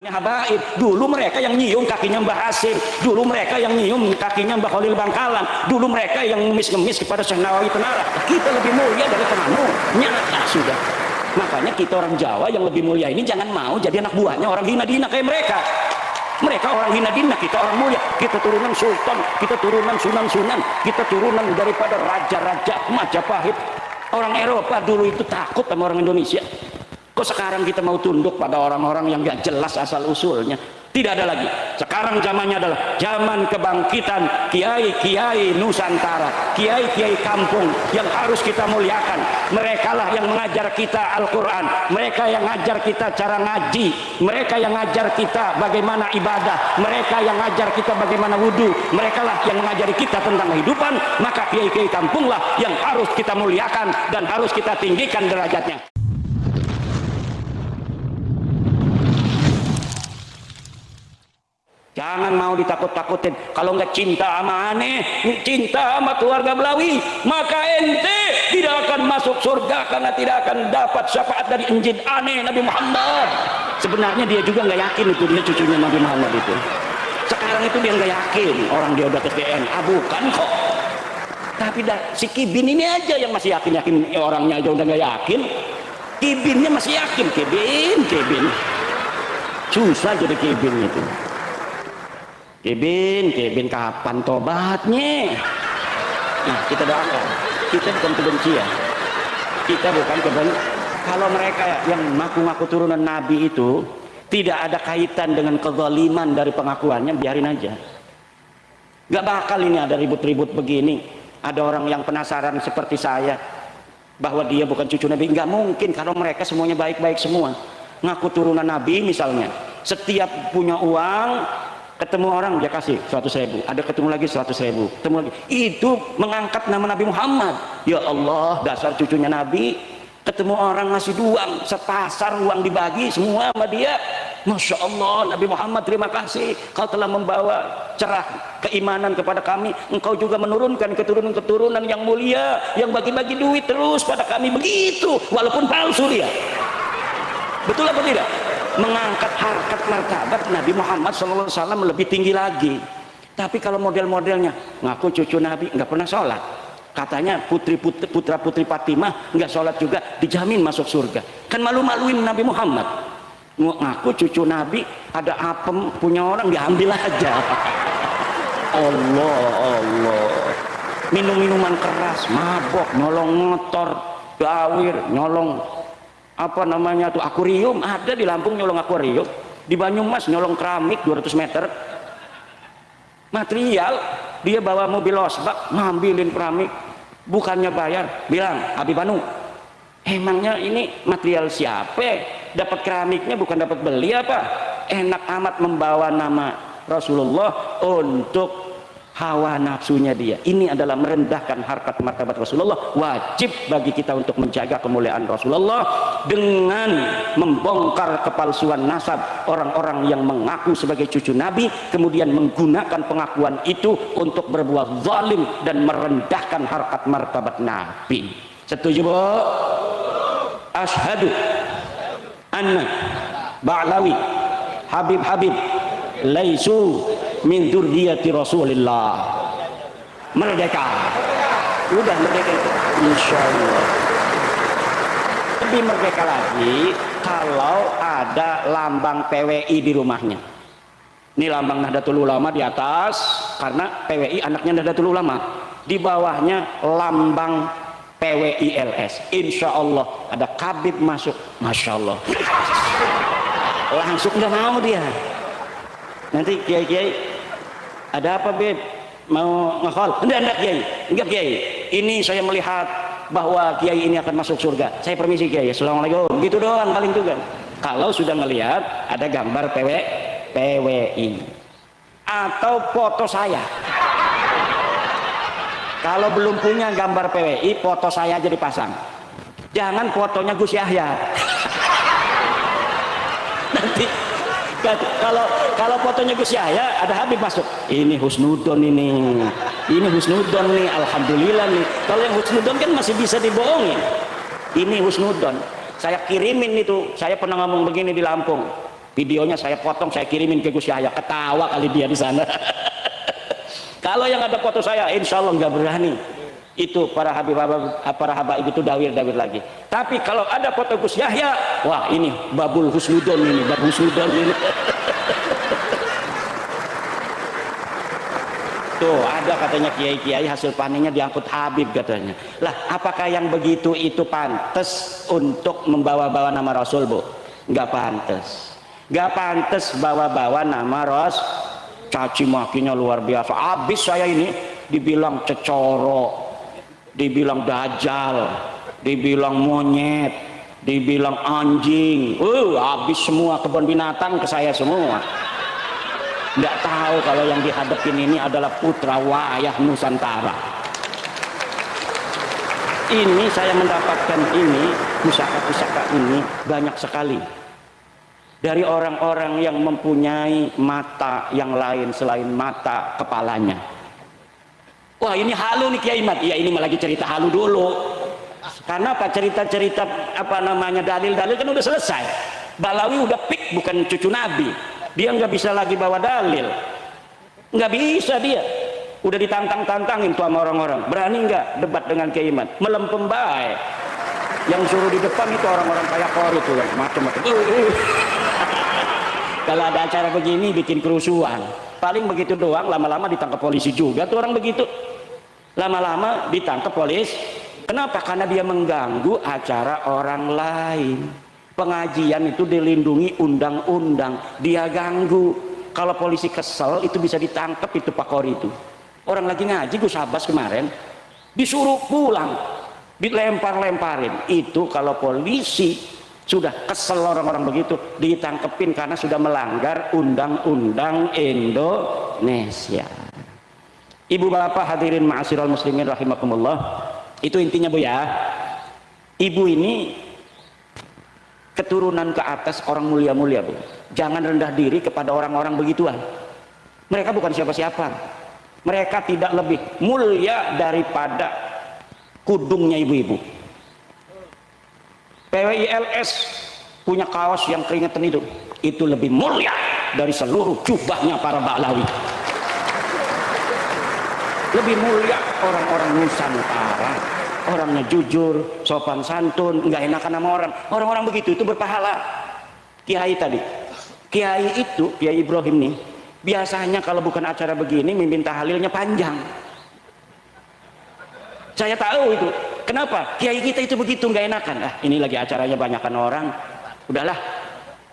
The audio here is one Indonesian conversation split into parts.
Habaib, dulu mereka yang nyium kakinya Mbah Hasim, dulu mereka yang nyium kakinya Mbah Khalil Bangkalan, dulu mereka yang ngemis-ngemis kepada Syekh Nawawi Tenara. Kita lebih mulia dari pengamu, nyata sudah. Makanya kita orang Jawa yang lebih mulia ini jangan mau jadi anak buahnya orang hina-dina kayak mereka. Mereka orang hina-dina, kita orang mulia. Kita turunan sultan, kita turunan sunan-sunan, kita turunan daripada raja-raja Majapahit. Orang Eropa dulu itu takut sama orang Indonesia. Kok sekarang kita mau tunduk pada orang-orang yang gak jelas asal usulnya? Tidak ada lagi. Sekarang zamannya adalah zaman kebangkitan kiai-kiai Nusantara, kiai-kiai kampung yang harus kita muliakan. Mereka lah yang mengajar kita Al-Quran, mereka yang ngajar kita cara ngaji, mereka yang ngajar kita bagaimana ibadah, mereka yang ngajar kita bagaimana wudhu, mereka lah yang mengajari kita tentang kehidupan. Maka kiai-kiai kampung lah yang harus kita muliakan dan harus kita tinggikan derajatnya. Jangan mau ditakut-takutin. Kalau nggak cinta sama aneh, cinta sama keluarga Belawi, maka ente tidak akan masuk surga karena tidak akan dapat syafaat dari Injil aneh Nabi Muhammad. Sebenarnya dia juga nggak yakin itu dia cucunya Nabi Muhammad itu. Sekarang itu dia nggak yakin orang dia udah ke DNA, bukan kok. Tapi si Kibin ini aja yang masih yakin orangnya aja udah nggak yakin. Kibinnya masih yakin, Kibin. Susah jadi Kibin itu. Kibin kapan tobatnya? Nah, kita doakan. Kita bukan kebencian. Kita bukan kebencian. Kalau mereka yang ngaku-ngaku turunan Nabi itu tidak ada kaitan dengan kezaliman dari pengakuannya, biarin aja. Gak bakal ini ada ribut-ribut begini. Ada orang yang penasaran seperti saya bahwa dia bukan cucu Nabi. Gak mungkin kalau mereka semuanya baik-baik semua. Ngaku turunan Nabi misalnya. Setiap punya uang, ketemu orang dia kasih 100.000, ada ketemu lagi 100.000, ketemu lagi, itu mengangkat nama Nabi Muhammad. Ya Allah, dasar cucunya Nabi. Ketemu orang ngasih uang, sepasar uang dibagi semua sama dia. Masya Allah, Nabi Muhammad terima kasih, kau telah membawa cerah keimanan kepada kami. Engkau juga menurunkan keturunan-keturunan yang mulia, yang bagi-bagi duit terus pada kami. Begitu, walaupun palsu dia. Betul apa tidak? Mengangkat harkat martabat Nabi Muhammad SAW lebih tinggi lagi. Tapi kalau model-modelnya ngaku cucu Nabi nggak pernah sholat, katanya putra-putri Fatimah nggak sholat juga, dijamin masuk surga. Kan malu-maluin Nabi Muhammad. Ngaku cucu Nabi, ada apem punya orang diambil aja. Allah. Minum-minuman keras, mabok, nyolong motor, gawir, nyolong apa namanya tuh akuarium. Ada di Lampung nyolong akuarium, di Banyumas nyolong keramik 200 meter material. Dia bawa mobil losbak ngambilin keramik, bukannya bayar, bilang Habib Anu, emangnya ini material siapa? Dapat keramiknya bukan dapat beli apa? Enak amat membawa nama Rasulullah untuk hawa nafsunya dia. Ini adalah merendahkan harkat martabat Rasulullah. Wajib bagi kita untuk menjaga kemuliaan Rasulullah dengan membongkar kepalsuan nasab orang-orang yang mengaku sebagai cucu Nabi, kemudian menggunakan pengakuan itu untuk berbuat zalim dan merendahkan harkat martabat Nabi. Setuju, Bu? Asyhadu anna Ba'lawi Habib laisu min dzurriyyati Rasulillah. Merdeka. Udah merdeka itu. Insyaallah. Lebih merdeka lagi kalau ada lambang PWI di rumahnya. Ini lambang Nahdlatul Ulama di atas, karena PWI anaknya Nahdlatul Ulama. Di bawahnya lambang PWILS. Insyaallah ada Kabib masuk. Masya Allah. Langsung nggak mau dia. Nanti kiai-kiai, ada apa Beb? Mau nge-call? Enggak kiai, enggak kiai. Ini saya melihat bahwa kiai ini akan masuk surga. Saya permisi kiai, assalamualaikum. Gitu doang paling juga. Kalau sudah melihat ada gambar PWI atau foto saya. Kalau belum punya gambar PWI, foto saya aja dipasang. Jangan fotonya Gus Yahya. Nanti kalau fotonya Gus Yahya ada Habib masuk, ini husnudon ini husnudon nih, alhamdulillah nih. Kalau yang husnudon kan masih bisa dibohongin, ini husnudon. Saya kirimin itu, saya pernah ngomong begini di Lampung, Videonya saya potong, saya kirimin ke Gus Yahya, ketawa kali dia di sana. Kalau yang ada foto saya, insya Allah nggak berani. Itu para habaib itu dawir lagi. Tapi kalau ada foto Gus Yahya, wah ini babul husnudon ini, babul husnudon ini. Tuh ada katanya kiai-kiai hasil panennya diangkut Habib katanya. Lah apakah yang begitu itu pantas untuk membawa-bawa nama Rasul, Bu? Nggak pantas. Nggak pantas bawa-bawa nama Rasul. Caci makinya luar biasa. Habis saya ini dibilang cecoro, dibilang dajjal, dibilang monyet, dibilang anjing. Habis semua, kebun binatang ke saya semua. Nggak tahu kalau yang dihadapin ini adalah putra wayah Nusantara. Ini saya mendapatkan ini, pusaka-pusaka ini banyak sekali dari orang-orang yang mempunyai mata yang lain selain mata kepalanya. Wah ini halu nih Kiai Mat. Ya ini lagi cerita halu dulu. Karena apa, cerita-cerita apa namanya dalil-dalil kan udah selesai. Balawi udah pik, bukan cucu Nabi. Dia nggak bisa lagi bawa dalil, nggak bisa dia. Udah ditantang-tantangin tuh sama orang-orang. Berani nggak debat dengan Kiai Mat? Melempem baik. Yang suruh di depan itu orang-orang kayak kor itu kan, macam-macam. Kalau ada acara begini bikin kerusuhan. Paling begitu doang, lama-lama ditangkap polisi juga tuh orang begitu. Lama-lama ditangkap polisi. Kenapa? Karena dia mengganggu acara orang lain. Pengajian itu dilindungi undang-undang, dia ganggu. Kalau polisi kesel itu bisa ditangkap itu Pak Kori itu. Orang lagi ngaji Gus Abbas kemarin disuruh pulang, dilempar-lemparin. Itu kalau polisi sudah kesel orang-orang begitu ditangkepin karena sudah melanggar undang-undang Indonesia. Ibu bapak hadirin ma'asyiral muslimin rahimakumullah. Itu intinya Bu ya. Ibu ini keturunan ke atas orang mulia-mulia Bu. Jangan rendah diri kepada orang-orang begituan. Mereka bukan siapa-siapa. Mereka tidak lebih mulia daripada kudungnya ibu-ibu. PWILS punya kaos yang keringetan itu lebih mulia dari seluruh jubahnya para Ba'lawi. Lebih mulia orang-orang Nusantara. Orangnya jujur, sopan santun, nggak enakan sama orang. Orang-orang begitu itu berpahala. Kiai tadi, Kiai itu, Kiai Ibrahim nih, biasanya kalau bukan acara begini mimpin tahlilnya panjang. Saya tahu itu. Kenapa? Kiai kita itu begitu nggak enakan. Ini lagi acaranya banyakan orang. Udahlah,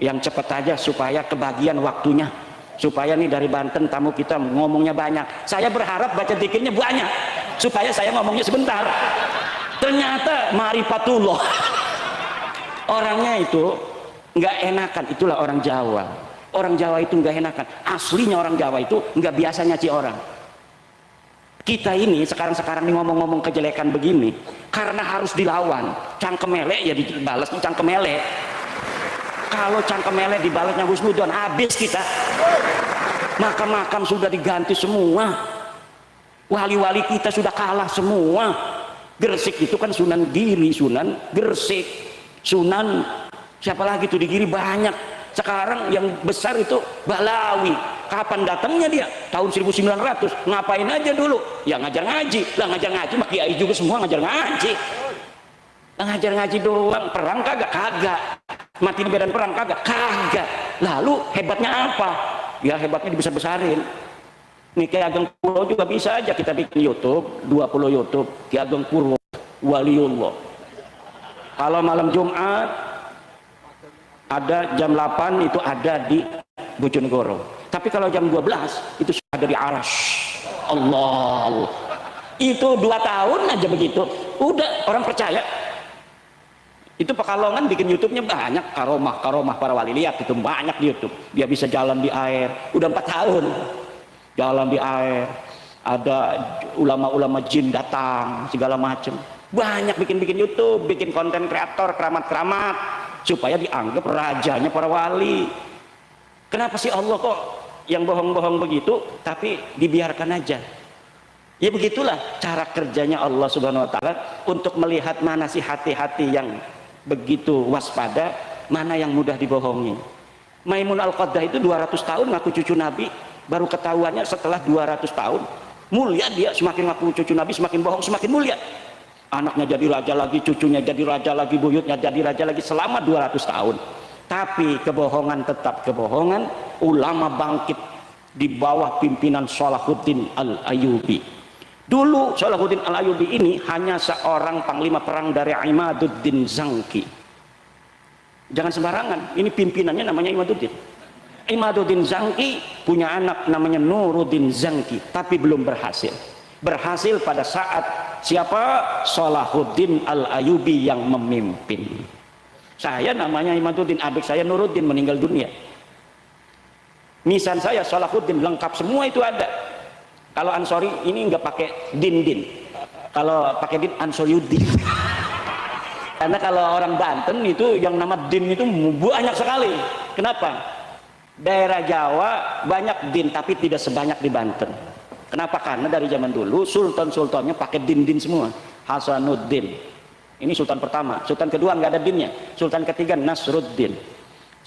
yang cepat aja supaya kebagian waktunya. Supaya nih dari Banten tamu kita ngomongnya banyak. Saya berharap baca zikirnya banyak supaya saya ngomongnya sebentar. Ternyata marifatullah. Orangnya itu nggak enakan. Itulah orang Jawa. Orang Jawa itu nggak enakan. Aslinya orang Jawa itu nggak biasa nyaci orang. Kita ini sekarang nih ngomong-ngomong kejelekan begini karena harus dilawan. Cangkem elek ya dibalas cangkem elek. Kalau cangkem elek dibalasnya husnudon, habis kita. Makam-makam sudah diganti semua. Wali-wali kita sudah kalah semua. Gresik itu kan Sunan Giri, Sunan Gresik, Sunan siapa lagi tuh di Giri banyak. Sekarang yang besar itu Balawi. Kapan datangnya dia? Tahun 1900. Ngapain aja dulu? Ya ngajar ngaji. Lah ngajar ngaji mah kiai juga semua ngajar ngaji. Lah ngajar ngaji doang. Perang kagak? Kagak. Mati di medan perang kagak? Kagak. Lalu hebatnya apa? Ya hebatnya dibesar-besarin. Nih Ki Ageng Purwo juga bisa aja kita bikin YouTube, 20 YouTube Ki Ageng Purwo Waliullah. Kalau malam Jumat ada jam 8 itu ada di Bojonegoro. Tapi kalau jam 12 itu sudah ada di Aras. Allah. Itu 2 tahun aja begitu. Udah orang percaya. Itu Pekalongan bikin YouTube-nya banyak, karomah para wali, lihat itu banyak di YouTube. Dia bisa jalan di air, udah 4 tahun jalan di air. Ada ulama-ulama jin datang segala macam. Banyak bikin YouTube, bikin konten kreator keramat-keramat supaya dianggap rajanya para wali. Kenapa sih Allah kok yang bohong-bohong begitu tapi dibiarkan aja? Ya begitulah cara kerjanya Allah Subhanahu wa taala untuk melihat mana sih hati-hati yang begitu waspada, mana yang mudah dibohongi. Maimun Al-Qaddah itu 200 tahun ngaku cucu Nabi, baru ketahuannya setelah 200 tahun. Mulia dia, semakin ngaku cucu Nabi semakin bohong semakin mulia. Anaknya jadi raja lagi, cucunya jadi raja lagi, buyutnya jadi raja lagi selama 200 tahun. Tapi kebohongan tetap kebohongan. Ulama bangkit di bawah pimpinan Salahuddin Al-Ayyubi. Dulu Salahuddin Al-Ayyubi ini hanya seorang panglima perang dari Imaduddin Zangki. Jangan sembarangan, ini pimpinannya namanya Imaduddin. Imaduddin Zangki punya anak namanya Nuruddin Zangki, tapi belum berhasil. Berhasil pada saat siapa? Salahuddin Al-Ayyubi yang memimpin. Saya namanya Imaduddin, adik saya Nuruddin meninggal dunia. Nisan saya Salahuddin, lengkap semua itu ada. Kalau Ansori ini nggak pakai din. Kalau pakai din Ansoriuddin. Karena kalau orang Banten itu yang nama din itu banyak sekali. Kenapa? Daerah Jawa banyak din tapi tidak sebanyak di Banten. Kenapa? Karena dari zaman dulu sultan-sultannya pakai din semua. Hasanuddin. Ini sultan pertama. Sultan kedua nggak ada dinnya. Sultan ketiga Nasruddin.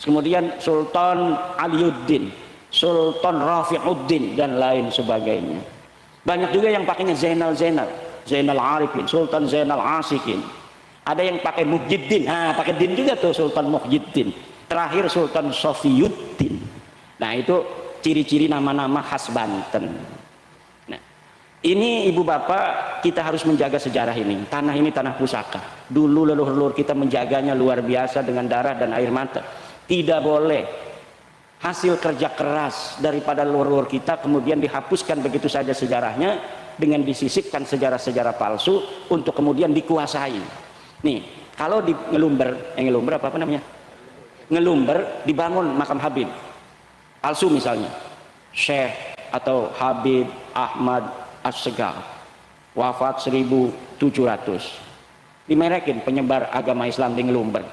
Kemudian Sultan Aliuddin, Sultan Rafiuddin dan lain sebagainya. Banyak juga yang pakainya Zainal Arifin, Sultan Zainal Asikin. Ada yang pakai Muhyiddin, pakai din juga tuh Sultan Muhyiddin. Terakhir Sultan Sofiyuddin. Nah itu ciri-ciri nama-nama khas Banten. Nah, ini ibu bapak kita harus menjaga sejarah ini. Tanah ini tanah pusaka. Dulu leluhur kita menjaganya luar biasa dengan darah dan air mata. Tidak boleh hasil kerja keras daripada leluhur kita kemudian dihapuskan begitu saja sejarahnya dengan disisipkan sejarah-sejarah palsu untuk kemudian dikuasai. Nih, kalau di Ngelumber apa namanya? Ngelumber dibangun makam Habib. Palsu misalnya. Syekh atau Habib Ahmad As-Segaf. Wafat 1700. Dimerekin penyebar agama Islam di Ngelumber.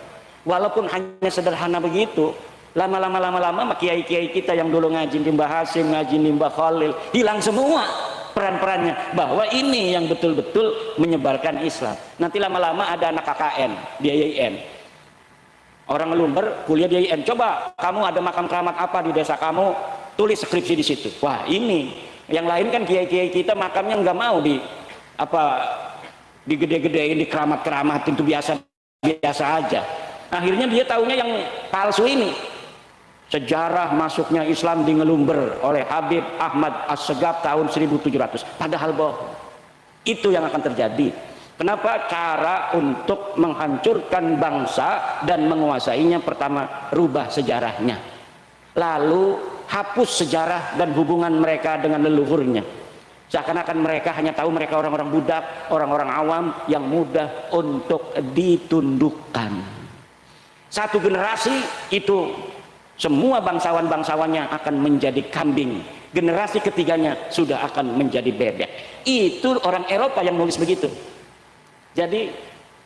Walaupun hanya sederhana begitu, lama-lama kiai-kiai kita yang dulu ngaji di Mbah Hasim, ngaji di Mbah Khalil, hilang semua peran-perannya, bahwa ini yang betul-betul menyebarkan Islam. Nanti lama-lama ada anak KKN di IAIN, orang Ngelumber kuliah di IAIN, coba kamu ada makam keramat apa di desa kamu, tulis skripsi di situ. Wah, ini yang lain kan kiai-kiai kita makamnya nggak mau digede-gedein, di keramat-keramat, itu biasa aja. Akhirnya dia taunya yang palsu ini. Sejarah masuknya Islam di Ngelumber oleh Habib Ahmad As-Segaf tahun 1700, padahal bohong. Itu yang akan terjadi. Kenapa? Cara untuk menghancurkan bangsa dan menguasainya, pertama rubah sejarahnya, lalu hapus sejarah dan hubungan mereka dengan leluhurnya. Seakan-akan mereka hanya tahu mereka orang-orang budak, orang-orang awam yang mudah untuk ditundukkan. Satu generasi itu semua bangsawan-bangsawannya akan menjadi kambing. Generasi ketiganya sudah akan menjadi bebek. Itu orang Eropa yang nulis begitu. Jadi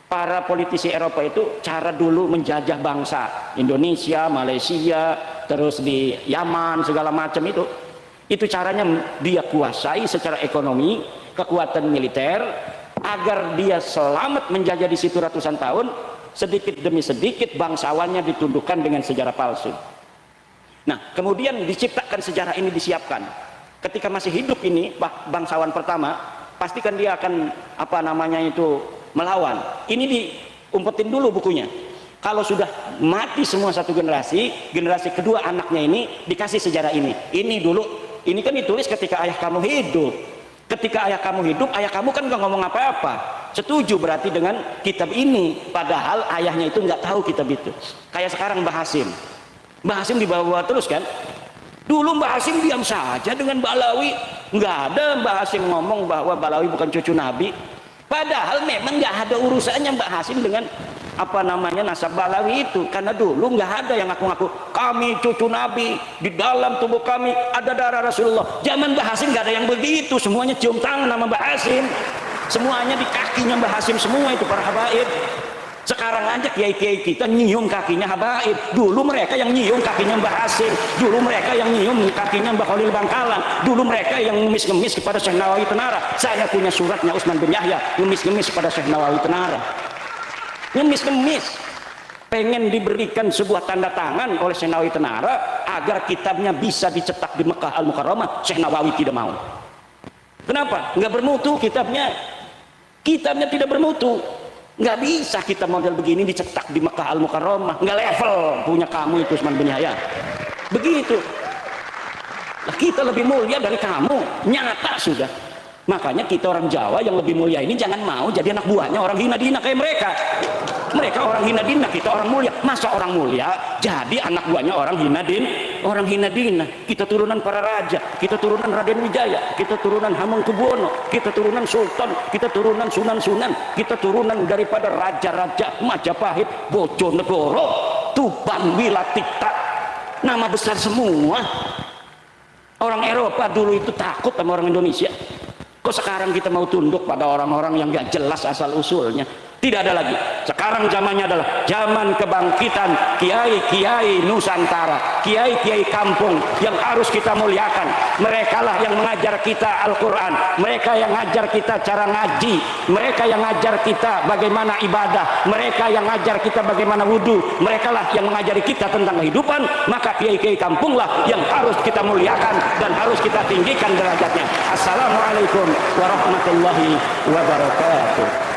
para politisi Eropa itu cara dulu menjajah bangsa Indonesia, Malaysia, terus di Yaman, segala macam itu. Itu caranya dia kuasai secara ekonomi, kekuatan militer, agar dia selamat menjajah di situ ratusan tahun. Sedikit demi sedikit bangsawannya ditundukkan dengan sejarah palsu. Nah, kemudian diciptakan sejarah ini, disiapkan. Ketika masih hidup ini bangsawan pertama, pastikan dia akan melawan. Ini diumpetin dulu bukunya. Kalau sudah mati semua satu generasi, generasi kedua anaknya ini dikasih sejarah ini. Ini dulu, ini kan ditulis ketika ayah kamu hidup. Ketika ayah kamu hidup, ayah kamu kan nggak ngomong apa-apa. Setuju berarti dengan kitab ini. Padahal ayahnya itu nggak tahu kitab itu. Kayak sekarang Mbah Hasim. Mbah Hasim dibawa terus kan. Dulu Mbah Hasim diam saja dengan Balawi. Nggak ada Mbah Hasim ngomong bahwa Balawi bukan cucu Nabi. Padahal memang nggak ada urusannya Mbah Hasim dengan nasab Balawi itu. Karena dulu nggak ada yang ngaku-ngaku kami cucu Nabi, di dalam tubuh kami ada darah Rasulullah. Zaman Mbah Hasim nggak ada yang begitu. Semuanya cium tangan sama Mbah Hasim. Semuanya di kakinya Mbah Hasim semua itu para habaib. Sekarang aja kiai-kiai kita nyium kakinya habaib. Dulu mereka yang nyium kakinya Mbah Hasim. Dulu mereka yang nyium kakinya Mbah Khalil Bangkalan. Dulu mereka yang ngemis-ngemis kepada Syekh Nawawi Tenara. Saya punya suratnya Utsman bin Yahya ngemis-ngemis kepada Syekh Nawawi Tenara. Ngemis-ngemis. pengen diberikan sebuah tanda tangan oleh Syekh Nawawi Tenara agar kitabnya bisa dicetak di Mekah Al-Mukarramah. Syekh Nawawi tidak mau. Kenapa? Nggak bermutu kitabnya. Kitabnya tidak bermutu. Nggak bisa kita model begini dicetak di Mekah Al-Mukarramah. Nggak level punya kamu itu Usman bin Yahya. Begitu. Nah, kita lebih mulia dari kamu. Nyata sudah. Makanya kita orang Jawa yang lebih mulia ini jangan mau jadi anak buahnya orang hina-dina kayak mereka. Mereka orang hina-dina, kita orang mulia. Masa orang mulia jadi anak buahnya orang hina-dina. Kita turunan para raja, kita turunan Raden Wijaya, kita turunan Hamengkubuwono, kita turunan sultan, kita turunan sunan-sunan, kita turunan daripada raja-raja Majapahit, Bojonegoro, Tuban, Wilatita. Nama besar semua. Orang Eropa dulu itu takut sama orang Indonesia. Kok sekarang kita mau tunduk pada orang-orang yang gak jelas asal usulnya? Tidak ada lagi. Sekarang zamannya adalah zaman kebangkitan kiai-kiai Nusantara, kiai-kiai kampung yang harus kita muliakan. Mereka lah yang mengajar kita Al-Quran, mereka yang ngajar kita cara ngaji, mereka yang ngajar kita bagaimana ibadah, mereka yang ngajar kita bagaimana wudhu, mereka lah yang mengajari kita tentang kehidupan. Maka kiai-kiai kampung lah yang harus kita muliakan dan harus kita tinggikan derajatnya. Assalamualaikum warahmatullahi wabarakatuh.